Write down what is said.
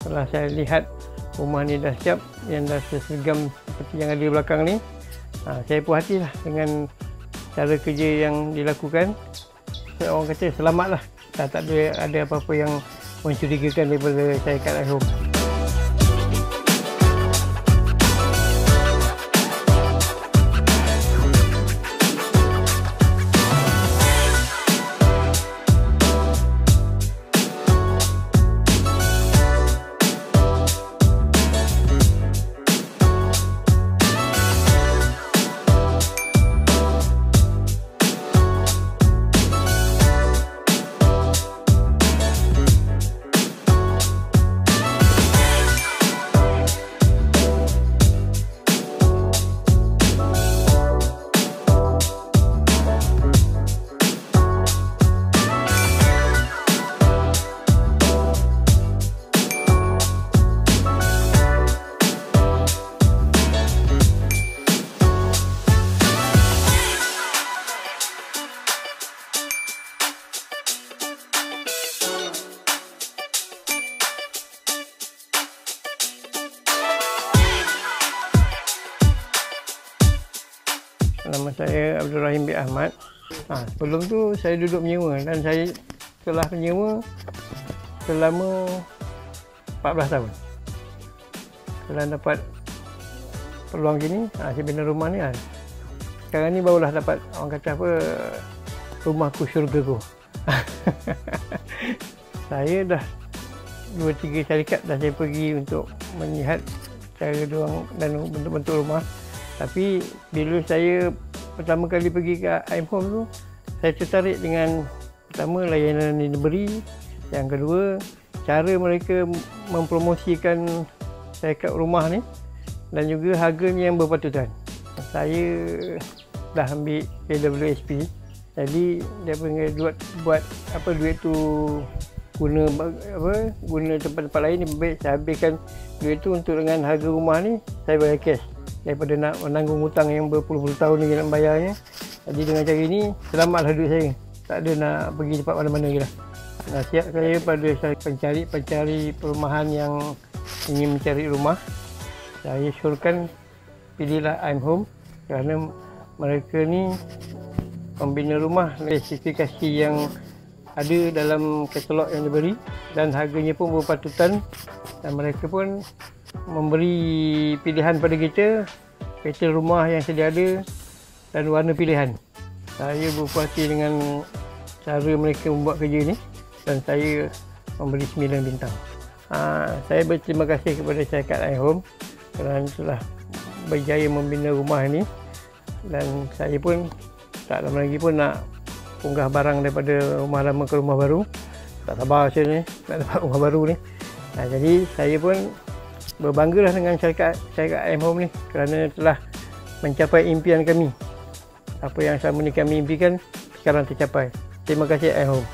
setelah saya lihat rumah ni dah siap, yang dah seragam seperti yang ada di belakang ni, saya puas hatilah dengan cara kerja yang dilakukan. Orang kata selamatlah, tak ada apa-apa yang mencurigakan daripada syarikat iHome. Nama saya Abdul Rahim bin Ahmad. Sebelum tu saya duduk menyewa, dan saya telah menyewa selama 14 tahun. Setelah dapat peluang gini, saya bina rumah ni. Sekarang ni barulah dapat, orang kata apa, rumahku syurgaku. Saya dah 2-3 syarikat dah saya pergi untuk melihat cara diorang dan bentuk-bentuk rumah. Tapi bila saya pertama kali pergi ke iHome tu, saya tertarik dengan pertama layanan yang diberi, yang kedua cara mereka mempromosikan syarikat rumah ni, dan juga harganya yang berpatutan. Saya dah ambil KWSP, jadi dia panggil buat apa, duit tu guna tempat-tempat lain, lebih baik saya habiskan duit tu untuk dengan harga rumah ni saya bayar cash, daripada nak menanggung hutang yang berpuluh-puluh tahun lagi nak bayarnya. Jadi dengan cara ini selamatlah duit saya, tak ada nak pergi tempat mana-mana lagi lah. Nasihat saya pada pencari perumahan yang ingin mencari rumah, saya syorkan pilihlah iHome, kerana mereka ni membina rumah spesifikasi yang ada dalam katalog yang diberi, dan harganya pun berpatutan, dan mereka pun memberi pilihan pada kita, petal rumah yang sedia ada dan warna pilihan. Saya berpuas hati dengan cara mereka membuat kerja ni, dan saya memberi 9 bintang. Saya berterima kasih kepada syarikat iHome kerana telah berjaya membina rumah ini, dan saya pun tak lama lagi pun nak unggah barang daripada rumah lama ke rumah baru. Tak sabar saya ni nak dapat rumah baru ni. Jadi saya pun berbanggalah dengan syarikat iHome ni, kerana telah mencapai impian kami. Apa yang selama ni kami impikan sekarang tercapai. Terima kasih iHome.